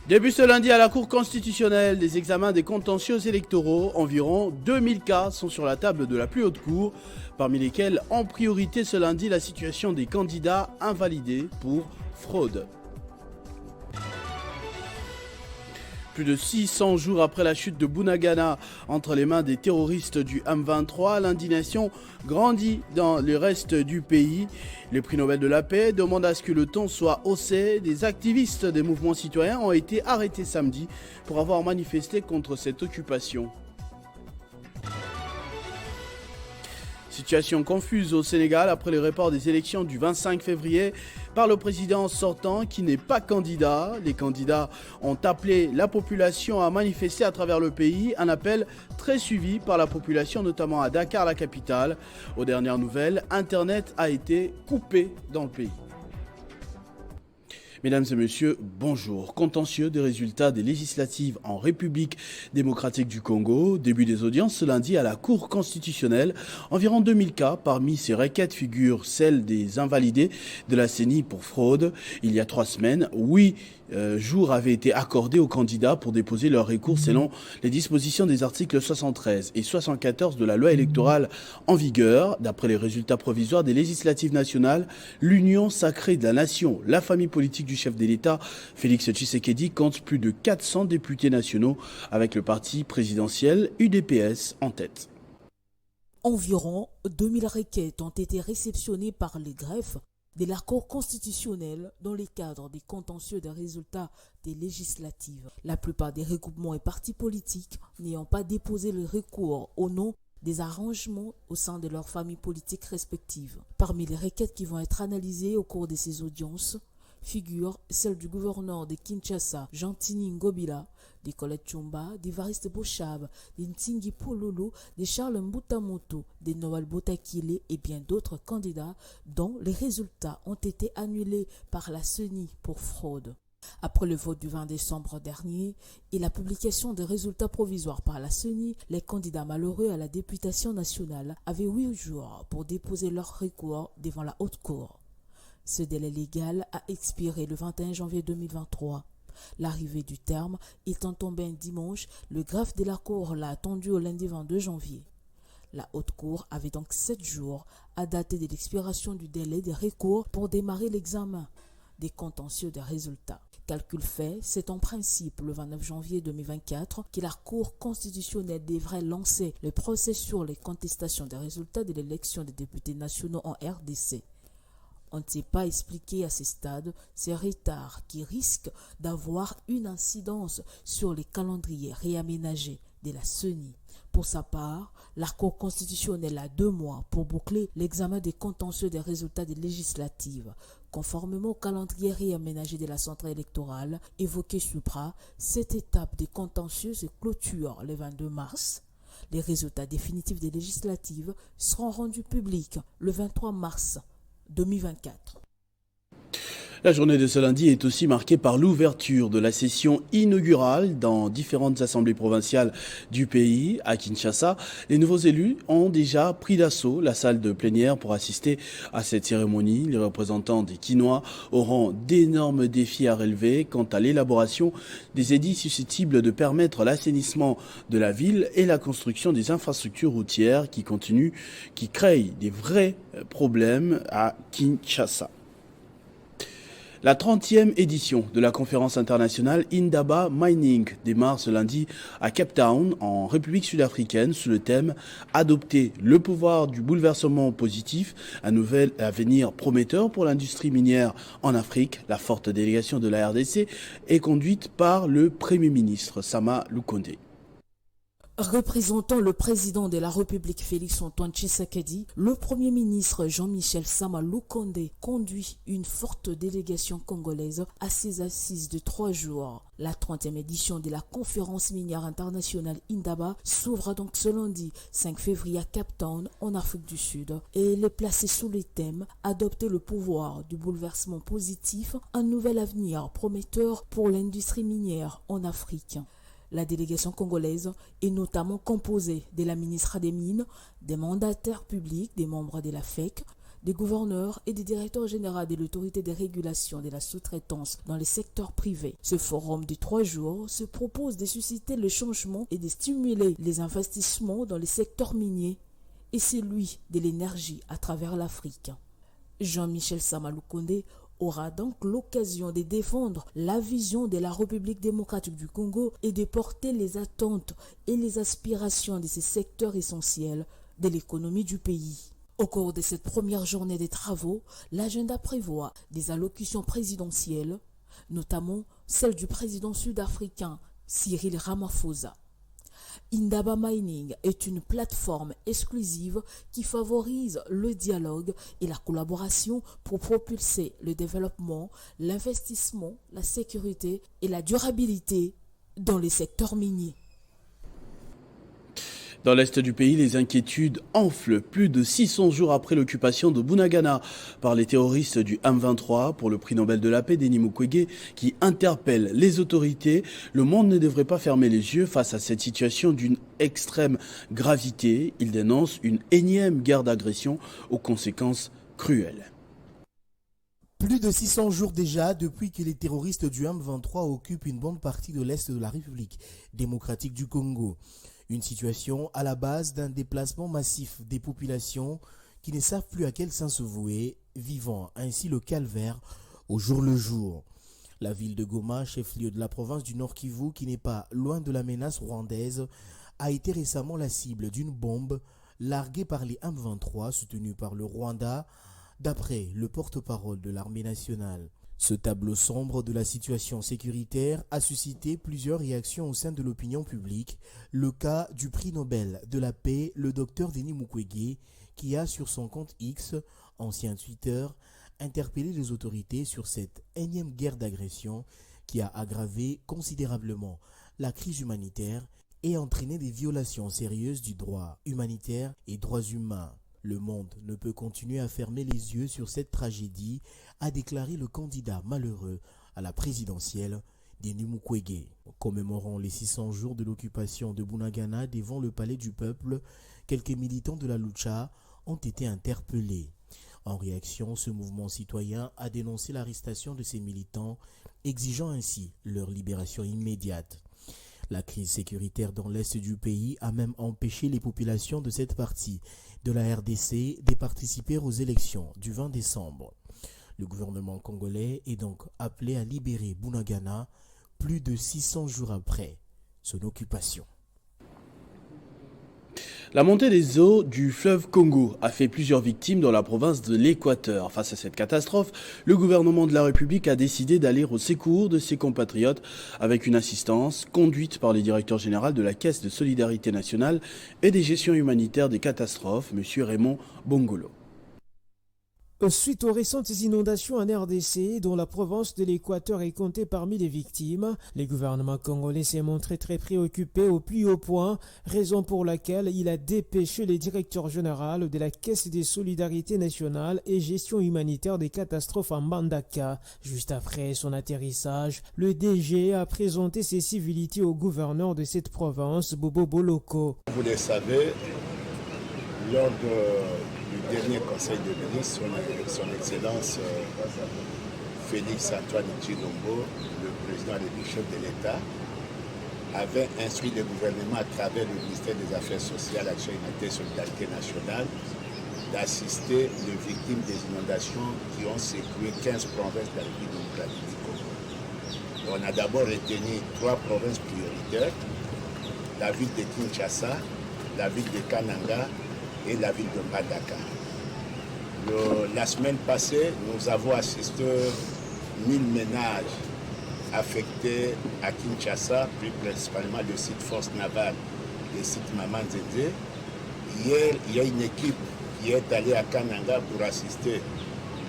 Début ce lundi à la Cour constitutionnelle des examens des contentieux électoraux. Environ 2000 cas sont sur la table de la plus haute cour, parmi lesquels en priorité ce lundi la situation des candidats invalidés pour fraude. Plus de 600 jours après la chute de Bunagana entre les mains des terroristes du M23, l'indignation grandit dans le reste du pays. Le prix Nobel de la paix demande à ce que le ton soit haussé. Des activistes des mouvements citoyens ont été arrêtés samedi pour avoir manifesté contre cette occupation. Situation confuse au Sénégal après le report des élections du 25 février par le président sortant qui n'est pas candidat. Les candidats ont appelé la population à manifester à travers le pays, un appel très suivi par la population, notamment à Dakar, la capitale. Aux dernières nouvelles, Internet a été coupé dans le pays. Mesdames et messieurs, bonjour. Contentieux des résultats des législatives en République démocratique du Congo. Début des audiences ce lundi à la Cour constitutionnelle. Environ 2000 cas. Parmi ces requêtes figurent celles des invalidés de la CENI pour fraude. Il y a 3 semaines, 8 jours avaient été accordés aux candidats pour déposer leur recours selon les dispositions des articles 73 et 74 de la loi électorale en vigueur. D'après les résultats provisoires des législatives nationales, l'Union sacrée de la nation, la famille politique du chef de l'État, Félix Tshisekedi, compte plus de 400 députés nationaux avec le parti présidentiel UDPS en tête. Environ 2000 requêtes ont été réceptionnées par les greffes de la Cour constitutionnelle dans le cadre des contentieux des résultats des législatives. La plupart des regroupements et partis politiques n'ayant pas déposé le recours au nom des arrangements au sein de leurs familles politiques respectives. Parmi les requêtes qui vont être analysées au cours de ces audiences, figure celle du gouverneur de Kinshasa, Jean-Tini Ngobila, de Colette Chumba, d'Evariste Bochab, de Ntingi Pololo, de Charles Mbutamoto, de Noël Botakile et bien d'autres candidats dont les résultats ont été annulés par la CENI pour fraude. Après le vote du 20 décembre dernier et la publication des résultats provisoires par la CENI, les candidats malheureux à la députation nationale avaient 8 jours pour déposer leur recours devant la haute cour. Ce délai légal a expiré le 21 janvier 2023. L'arrivée du terme étant tombée un dimanche, le greffe de la Cour l'a attendu au lundi 22 janvier. La Haute Cour avait donc 7 jours à dater de l'expiration du délai des recours pour démarrer l'examen des contentieux des résultats. Calcul fait, c'est en principe le 29 janvier 2024 que la Cour constitutionnelle devrait lancer le procès sur les contestations des résultats de l'élection des députés nationaux en RDC. On ne s'est pas expliqué à ce stade ces retards qui risquent d'avoir une incidence sur les calendriers réaménagés de la CENI. Pour sa part, la Cour constitutionnelle a 2 mois pour boucler l'examen des contentieux des résultats des législatives. Conformément au calendrier réaménagé de la centrale électorale évoqué supra, cette étape des contentieux se clôture le 22 mars. Les résultats définitifs des législatives seront rendus publics le 23 mars 2024. La journée de ce lundi est aussi marquée par l'ouverture de la session inaugurale dans différentes assemblées provinciales du pays. À Kinshasa, les nouveaux élus ont déjà pris d'assaut la salle de plénière pour assister à cette cérémonie. Les représentants des Kinois auront d'énormes défis à relever quant à l'élaboration des édits susceptibles de permettre l'assainissement de la ville et la construction des infrastructures routières qui créent des vrais problèmes à Kinshasa. La 30e édition de la conférence internationale Indaba Mining démarre ce lundi à Cape Town, en République sud-africaine, sous le thème « Adopter le pouvoir du bouleversement positif, un nouvel avenir prometteur pour l'industrie minière en Afrique ». La forte délégation de la RDC est conduite par le Premier ministre Sama Lukonde. Représentant le président de la République Félix-Antoine Tshisekedi, le Premier ministre Jean-Michel Sama Lukonde conduit une forte délégation congolaise à ses assises de 3 jours. La 30e édition de la conférence minière internationale Indaba s'ouvre donc ce lundi 5 février à Cape Town en Afrique du Sud et elle est placée sous le thème « Adopter le pouvoir du bouleversement positif, un nouvel avenir prometteur pour l'industrie minière en Afrique ». La délégation congolaise est notamment composée de la ministre des Mines, des mandataires publics, des membres de la FEC, des gouverneurs et des directeurs généraux de l'autorité de régulation de la sous-traitance dans le secteur privé. Ce forum de 3 jours se propose de susciter le changement et de stimuler les investissements dans le secteur minier et celui de l'énergie à travers l'Afrique. Jean-Michel Samaloukonde aura donc l'occasion de défendre la vision de la République démocratique du Congo et de porter les attentes et les aspirations de ces secteurs essentiels de l'économie du pays. Au cours de cette première journée des travaux, l'agenda prévoit des allocutions présidentielles, notamment celle du président sud-africain Cyril Ramaphosa. Indaba Mining est une plateforme exclusive qui favorise le dialogue et la collaboration pour propulser le développement, l'investissement, la sécurité et la durabilité dans les secteurs miniers. Dans l'est du pays, les inquiétudes enflent plus de 600 jours après l'occupation de Bunagana par les terroristes du M23 pour le prix Nobel de la paix Denis Mukwege qui interpelle les autorités. Le monde ne devrait pas fermer les yeux face à cette situation d'une extrême gravité. Il dénonce une énième guerre d'agression aux conséquences cruelles. Plus de 600 jours déjà depuis que les terroristes du M23 occupent une bonne partie de l'est de la République démocratique du Congo. Une situation à la base d'un déplacement massif des populations qui ne savent plus à quel sens se vouer, vivant ainsi le calvaire au jour le jour. La ville de Goma, chef-lieu de la province du Nord Kivu, qui n'est pas loin de la menace rwandaise, a été récemment la cible d'une bombe larguée par les M23 soutenus par le Rwanda, d'après le porte-parole de l'armée nationale. Ce tableau sombre de la situation sécuritaire a suscité plusieurs réactions au sein de l'opinion publique. Le cas du prix Nobel de la paix, le docteur Denis Mukwege, qui a sur son compte X, ancien Twitter, interpellé les autorités sur cette énième guerre d'agression qui a aggravé considérablement la crise humanitaire et entraîné des violations sérieuses du droit humanitaire et droits humains. Le monde ne peut continuer à fermer les yeux sur cette tragédie, a déclaré le candidat malheureux à la présidentielle, Denis Mukwege. Commémorant les 600 jours de l'occupation de Bunagana devant le palais du peuple, quelques militants de la Lucha ont été interpellés. En réaction, ce mouvement citoyen a dénoncé l'arrestation de ces militants, exigeant ainsi leur libération immédiate. La crise sécuritaire dans l'est du pays a même empêché les populations de cette partie de la RDC de participer aux élections du 20 décembre. Le gouvernement congolais est donc appelé à libérer Bunagana plus de 600 jours après son occupation. La montée des eaux du fleuve Congo a fait plusieurs victimes dans la province de l'Équateur. Face à cette catastrophe, le gouvernement de la République a décidé d'aller au secours de ses compatriotes avec une assistance conduite par le directeur général de la Caisse de solidarité nationale et des gestions humanitaires des catastrophes, M. Raymond Bongolo. Suite aux récentes inondations en RDC, dont la province de l'Équateur est comptée parmi les victimes, le gouvernement congolais s'est montré très préoccupé au plus haut point, raison pour laquelle il a dépêché le directeur général de la Caisse des solidarités nationales et gestion humanitaire des catastrophes en Mbandaka. Juste après son atterrissage, le DG a présenté ses civilités au gouverneur de cette province, Bobo Boloko. Vous le savez, lors du dernier conseil de ministres, son Excellence Félix Antoine Tshilombo, le président et le chef de l'État, avait instruit le gouvernement à travers le ministère des Affaires sociales, Action humanitaire et Solidarité nationale d'assister les victimes des inondations qui ont secoué 15 provinces de la République démocratique du Congo. On a d'abord retenu 3 provinces prioritaires, la ville de Kinshasa, la ville de Kananga et la ville de Mbandaka. La semaine passée, nous avons assisté 1000 ménages affectés à Kinshasa, plus principalement le site Force Navale, le site Maman Zézé. Hier, il y a une équipe qui est allée à Kananga pour assister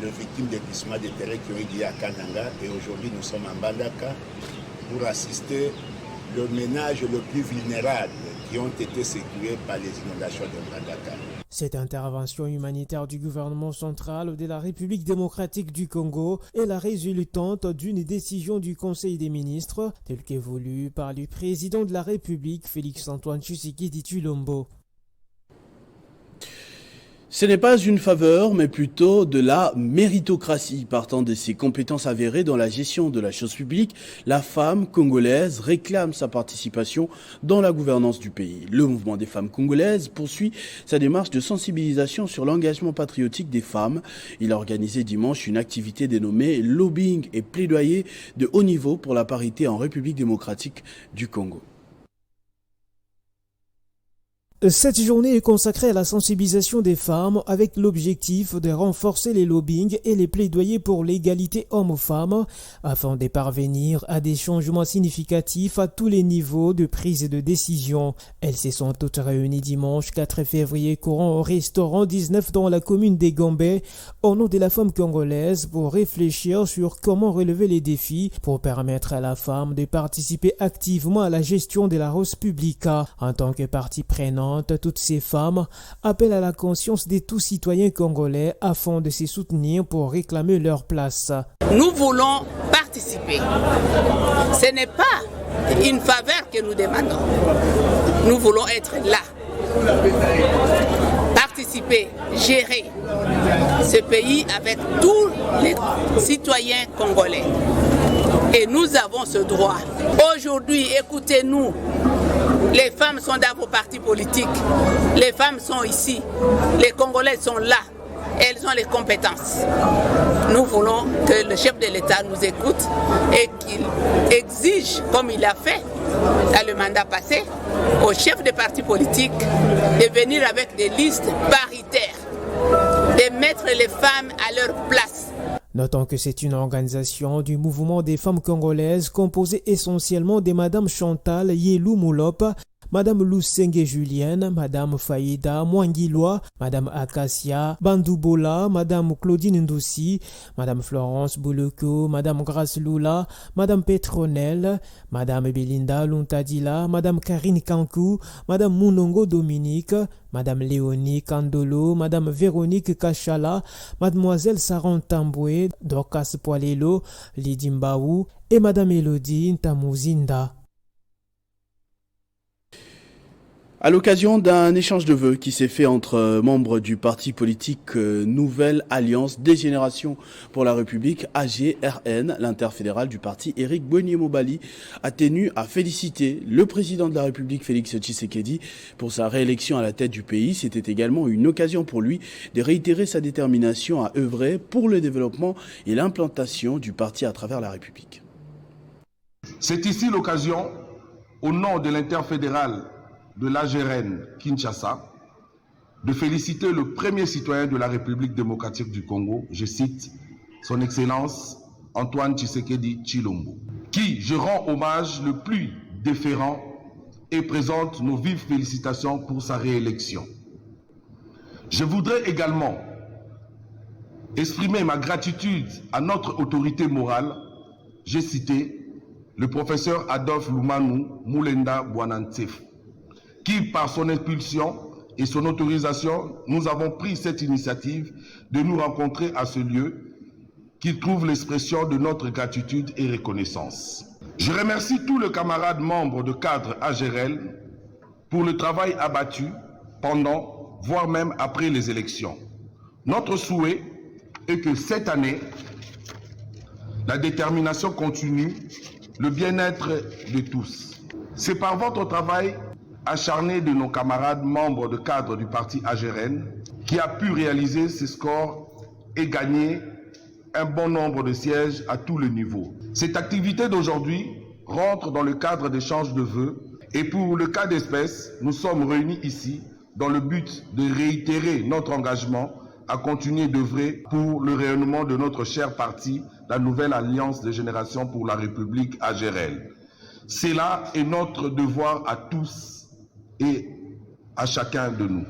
les victimes des glissements de terrain qui ont eu lieu à Kananga. Et aujourd'hui, nous sommes en Mbandaka pour assister le ménage le plus vulnérable qui ont été secoués par les inondations de Mbandaka. Cette intervention humanitaire du gouvernement central de la République démocratique du Congo est la résultante d'une décision du Conseil des ministres, telle que voulue par le président de la République, Félix Antoine Tshisekedi Tshilombo. Ce n'est pas une faveur, mais plutôt de la méritocratie. Partant de ses compétences avérées dans la gestion de la chose publique, la femme congolaise réclame sa participation dans la gouvernance du pays. Le mouvement des femmes congolaises poursuit sa démarche de sensibilisation sur l'engagement patriotique des femmes. Il a organisé dimanche une activité dénommée lobbying et plaidoyer de haut niveau pour la parité en République démocratique du Congo. Cette journée est consacrée à la sensibilisation des femmes avec l'objectif de renforcer les lobbyings et les plaidoyers pour l'égalité homme-femme afin de parvenir à des changements significatifs à tous les niveaux de prise de décision. Elles se sont toutes réunies dimanche 4 février courant au restaurant 19 dans la commune des Gambais au nom de la femme congolaise pour réfléchir sur comment relever les défis pour permettre à la femme de participer activement à la gestion de la Ros Publica en tant que partie prenante. Toutes ces femmes appellent à la conscience de tous citoyens congolais afin de se soutenir pour réclamer leur place. Nous voulons participer. Ce n'est pas une faveur que nous demandons. Nous voulons être là. Participer, gérer ce pays avec tous les citoyens congolais. Et nous avons ce droit. Aujourd'hui, écoutez-nous. Les femmes sont dans vos partis politiques. Les femmes sont ici. Les Congolais sont là. Elles ont les compétences. Nous voulons que le chef de l'État nous écoute et qu'il exige, comme il a fait dans le mandat passé, aux chefs des partis politiques de venir avec des listes paritaires, de mettre les femmes à leur place. Notons que c'est une organisation du mouvement des femmes congolaises composée essentiellement de Madame Chantal Yelou Moulop, Madame Lusenge Julienne, Madame Faïda Mwangiloa, Madame Acacia Bandoubola, Madame Claudine Ndoussi, Madame Florence Bouloko, Madame Grace Lula, Madame Petronelle, Madame Belinda Luntadila, Madame Karine Kankou, Madame Mounongo Dominique, Madame Léonie Kandolo, Madame Véronique Kachala, Mademoiselle Saran Tamboué, Dorcas Poilelo, Lydie Mbaou et Madame Elodie Tamuzinda. À l'occasion d'un échange de vœux qui s'est fait entre membres du parti politique Nouvelle Alliance des Générations pour la République, AGRN, l'interfédéral du parti, Éric Boigny-Mobali, a tenu à féliciter le président de la République, Félix Tshisekedi, pour sa réélection à la tête du pays. C'était également une occasion pour lui de réitérer sa détermination à œuvrer pour le développement et l'implantation du parti à travers la République. C'est ici l'occasion, au nom de l'interfédéral de l'AGRN Kinshasa, de féliciter le premier citoyen de la République démocratique du Congo, je cite, son Excellence Antoine Tshisekedi Tshilombo, qui je rends hommage le plus déférent et présente nos vives félicitations pour sa réélection. Je voudrais également exprimer ma gratitude à notre autorité morale, j'ai cité le professeur Adolphe Lumanu Moulenda Bwanantsef, qui, par son impulsion et son autorisation, nous avons pris cette initiative de nous rencontrer à ce lieu qui trouve l'expression de notre gratitude et reconnaissance. Je remercie tous les camarades membres de cadre AGRL pour le travail abattu pendant, voire même après les élections. Notre souhait est que cette année, la détermination continue, le bien-être de tous. C'est par votre travail acharné de nos camarades membres de cadre du parti AGRN qui a pu réaliser ce score et gagner un bon nombre de sièges à tous les niveaux. Cette activité d'aujourd'hui rentre dans le cadre d'échange de vœux et pour le cas d'espèce, nous sommes réunis ici dans le but de réitérer notre engagement à continuer d'œuvrer pour le rayonnement de notre cher parti, la Nouvelle Alliance des Générations pour la République AGRL. C'est là est notre devoir à tous et à chacun de nous.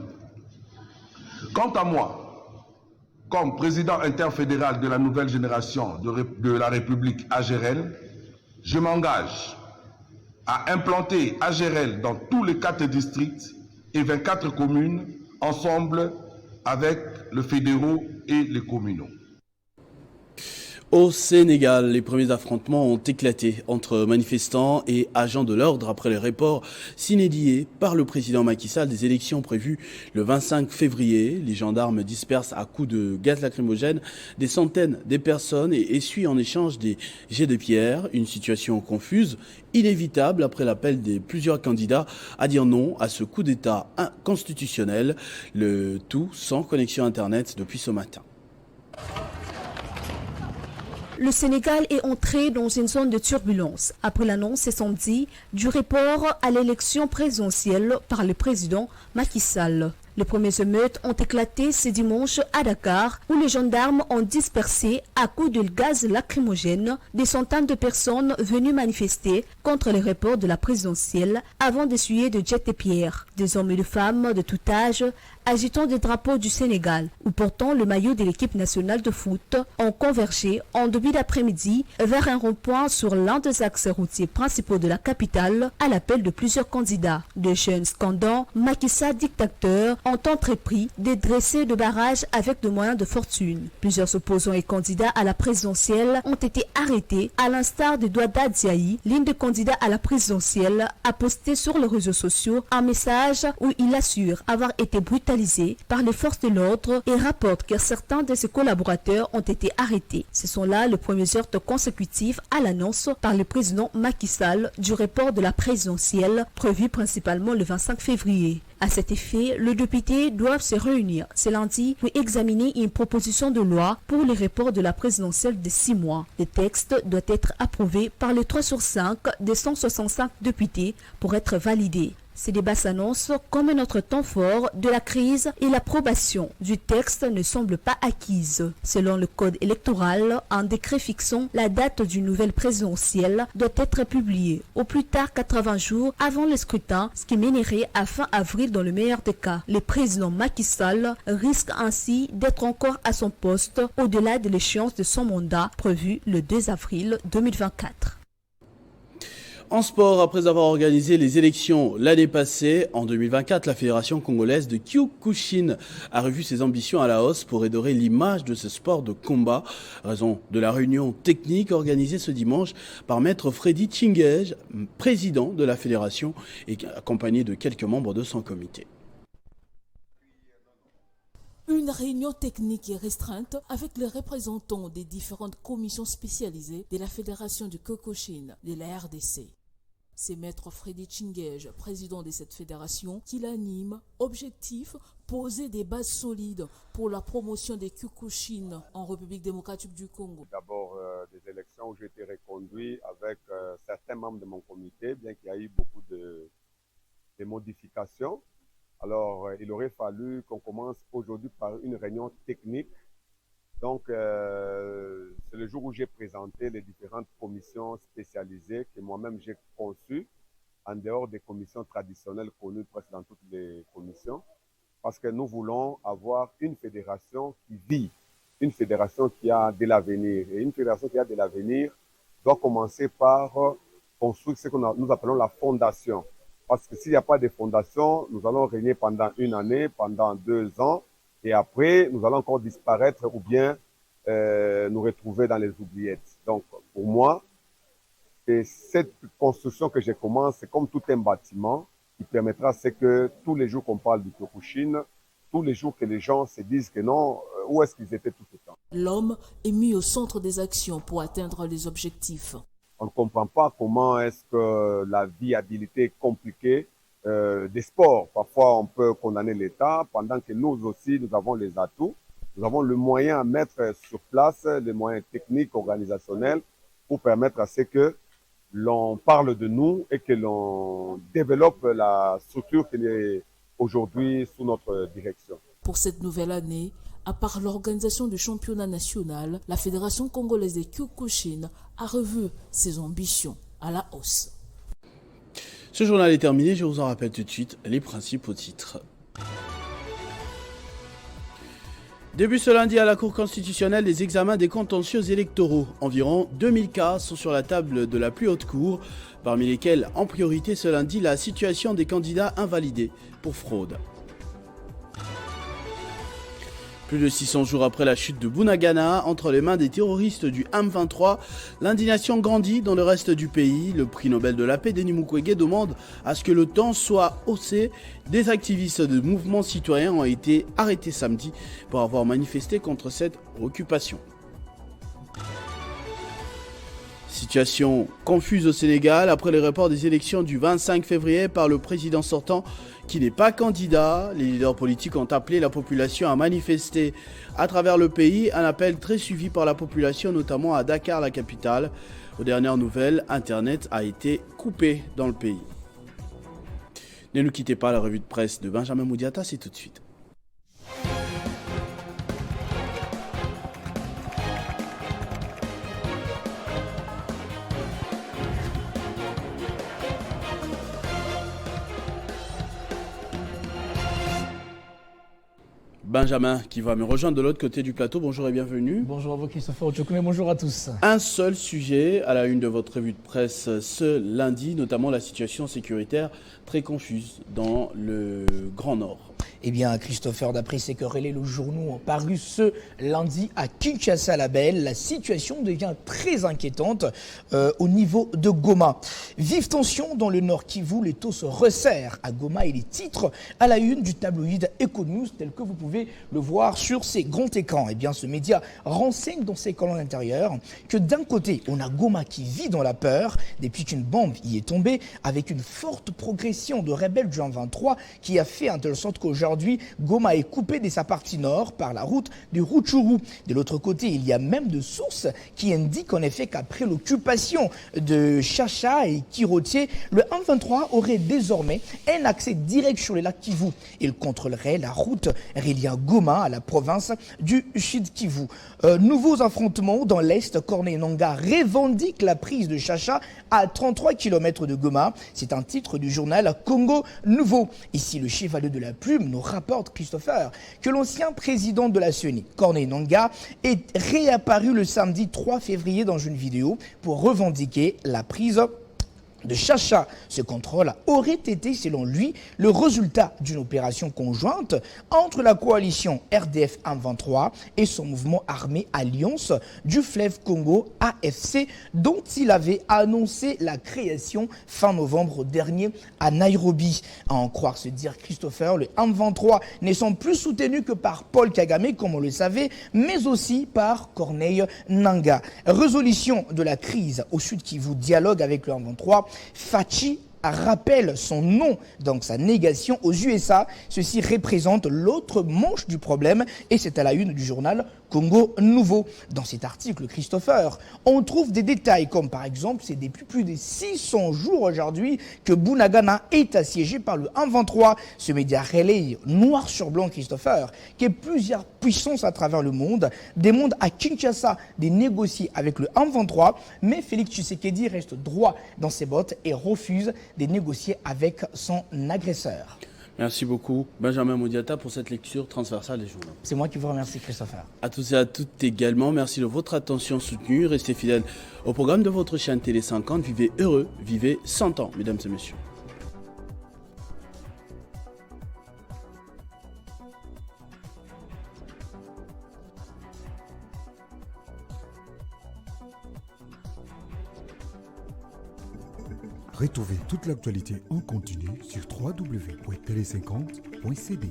Quant à moi, comme président interfédéral de la nouvelle génération de la République AGRL, je m'engage à implanter AGRL dans tous les 4 districts et 24 communes, ensemble avec les fédéraux et les communaux. Au Sénégal, les premiers affrontements ont éclaté entre manifestants et agents de l'ordre après le report s'inédié par le président Macky Sall des élections prévues le 25 février. Les gendarmes dispersent à coups de gaz lacrymogène des centaines de personnes et essuient en échange des jets de pierre. Une situation confuse, inévitable après l'appel de plusieurs candidats à dire non à ce coup d'État inconstitutionnel. Le tout sans connexion Internet depuis ce matin. Le Sénégal est entré dans une zone de turbulence après l'annonce ce samedi du report à l'élection présidentielle par le président Macky Sall. Les premières émeutes ont éclaté ce dimanche à Dakar où les gendarmes ont dispersé à coups de gaz lacrymogène des centaines de personnes venues manifester contre le report de la présidentielle avant d'essuyer de jets de pierre. Des hommes et des femmes de tout âge agitant des drapeaux du Sénégal ou portant le maillot de l'équipe nationale de foot ont convergé en début d'après-midi vers un rond-point sur l'un des axes routiers principaux de la capitale à l'appel de plusieurs candidats. Des jeunes scandants Macky Sall dictateur ont entrepris de dresser de barrages avec des moyens de fortune. Plusieurs opposants et candidats à la présidentielle ont été arrêtés, à l'instar de Douada Diaye, l'un des candidats à la présidentielle, a posté sur les réseaux sociaux un message où il assure avoir été brutalisé par les forces de l'ordre et rapporte que certains de ses collaborateurs ont été arrêtés. Ce sont là les premières heures consécutives à l'annonce par le président Macky Sall du report de la présidentielle prévu principalement le 25 février. À cet effet, les députés doivent se réunir ce lundi pour examiner une proposition de loi pour le report de la présidentielle de 6 mois. Le texte doit être approuvé par les 3 sur 5 des 165 députés pour être validé. Ces débats s'annoncent comme un autre temps fort de la crise et l'approbation du texte ne semble pas acquise. Selon le code électoral, un décret fixant la date d'une nouvelle présidentielle doit être publié au plus tard 80 jours avant le scrutin, ce qui mènerait à fin avril dans le meilleur des cas. Le président Macky Sall risque ainsi d'être encore à son poste au-delà de l'échéance de son mandat prévu le 2 avril 2024. En sport, après avoir organisé les élections l'année passée, en 2024, la Fédération congolaise de Kyokushin a revu ses ambitions à la hausse pour redorer l'image de ce sport de combat, raison de la réunion technique organisée ce dimanche par Maître Freddy Tchingej, président de la Fédération et accompagné de quelques membres de son comité. Une réunion technique et restreinte avec les représentants des différentes commissions spécialisées de la Fédération du Kyokushin de la RDC. C'est Maître Freddy Tchingej, président de cette fédération, qui l'anime. Objectif, poser des bases solides pour la promotion des Kyokushin en République démocratique du Congo. D'abord, des élections où j'ai été reconduit avec certains membres de mon comité, bien qu'il y ait eu beaucoup de modifications. Alors, il aurait fallu qu'on commence aujourd'hui par une réunion technique. Donc, c'est le jour où j'ai présenté les différentes commissions spécialisées que moi-même j'ai conçues, en dehors des commissions traditionnelles connues presque dans toutes les commissions, parce que nous voulons avoir une fédération qui vit, une fédération qui a de l'avenir. Et une fédération qui a de l'avenir doit commencer par construire ce que nous appelons la fondation. Parce que s'il n'y a pas de fondation, nous allons régner pendant 1 année, pendant 2 ans, et après, nous allons encore disparaître ou bien nous retrouver dans les oubliettes. Donc, pour moi, cette construction que je commence, c'est comme tout un bâtiment qui permettra, c'est que tous les jours qu'on parle du Kyokushin, tous les jours que les gens se disent que non, où est-ce qu'ils étaient tout ce temps? L'homme est mis au centre des actions pour atteindre les objectifs. On ne comprend pas comment est-ce que la viabilité compliquée des sports. Parfois, on peut condamner l'État, pendant que nous aussi, nous avons les atouts. Nous avons le moyen à mettre sur place, les moyens techniques, organisationnels, pour permettre à ce que l'on parle de nous et que l'on développe la structure qui est aujourd'hui sous notre direction. Pour cette nouvelle année, à part l'organisation du championnat national, la Fédération congolaise des Kyokushin a revu ses ambitions à la hausse. Ce journal est terminé, je vous en rappelle tout de suite les principaux titres. Début ce lundi à la Cour constitutionnelle des examens des contentieux électoraux. Environ 2000 cas sont sur la table de la plus haute cour, parmi lesquels en priorité ce lundi la situation des candidats invalidés pour fraude. Plus de 600 jours après la chute de Bunagana, entre les mains des terroristes du M23, l'indignation grandit dans le reste du pays. Le prix Nobel de la paix, Denis Mukwege, demande à ce que le temps soit haussé. Des activistes de mouvements citoyens ont été arrêtés samedi pour avoir manifesté contre cette occupation. Situation confuse au Sénégal après le report des élections du 25 février par le président sortant qui n'est pas candidat. Les leaders politiques ont appelé la population à manifester à travers le pays, un appel très suivi par la population, notamment à Dakar, la capitale. Aux dernières nouvelles, Internet a été coupé dans le pays. Ne nous quittez pas, la revue de presse de Benjamin Moudiata, c'est tout de suite. Benjamin qui va me rejoindre de l'autre côté du plateau. Bonjour et bienvenue. Bonjour à vous Christopher Ochokume, bonjour à tous. Un seul sujet à la une de votre revue de presse ce lundi, notamment la situation sécuritaire très confuse dans le Grand Nord. Eh bien, Christopher, d'après ce que relaient le journaux paru ce lundi à Kinshasa-la-Belle, la situation devient très inquiétante au niveau de Goma. Vive tension dans le Nord Kivu, les taux se resserrent à Goma et les titres à la une du tabloïd Econews, tel que vous pouvez le voir sur ces grands écrans. Eh bien, ce média renseigne dans ses colonnes intérieures que d'un côté, on a Goma qui vit dans la peur depuis qu'une bombe y est tombée, avec une forte progression de rebelles du 23 qui a fait en telle sorte qu'aujourd'hui, Goma est coupé de sa partie nord par la route de Rutshuru. De l'autre côté, il y a même de sources qui indiquent en effet qu'après l'occupation de Chacha et Kirotier, le M23 aurait désormais un accès direct sur le lac Kivu. Il contrôlerait la route reliant Goma à la province du Sud Kivu. Nouveaux affrontements dans l'Est, Corneille Nangaa revendique la prise de Chacha à 33 km de Goma. C'est un titre du journal Congo Nouveau. Ici, le chevalier de la plume nous rapporte, Christopher, que l'ancien président de la CENI, Corneille Nangaa, est réapparu le samedi 3 février dans une vidéo pour revendiquer la prise de Chacha. Ce contrôle aurait été, selon lui, le résultat d'une opération conjointe entre la coalition RDF M23 et son mouvement armé Alliance du fleuve Congo AFC, dont il avait annoncé la création fin novembre dernier à Nairobi. À en croire se dire Christopher, le M23 ne sont plus soutenus que par Paul Kagame, comme on le savait, mais aussi par Corneille Nangaa. Résolution de la crise au Sud Kivu, dialogue avec le M23. Fachi rappelle son nom, donc sa négation aux USA. Ceci représente l'autre manche du problème et c'est à la une du journal Congo Nouveau. Dans cet article, Christopher, on trouve des détails comme par exemple, c'est depuis plus de 600 jours aujourd'hui que Bunagana est assiégé par le M23. Ce média relaye noir sur blanc, Christopher, que plusieurs puissances à travers le monde demandent à Kinshasa de négocier avec le M23, mais Félix Tshisekedi reste droit dans ses bottes et refuse de négocier avec son agresseur. Merci beaucoup, Benjamin Moudiata, pour cette lecture transversale des journaux. C'est moi qui vous remercie, Christopher. À tous et à toutes également, merci de votre attention soutenue. Restez fidèles au programme de votre chaîne Télé 50. Vivez heureux, vivez 100 ans, mesdames et messieurs. Retrouvez toute l'actualité en continu sur www.tele50.cd.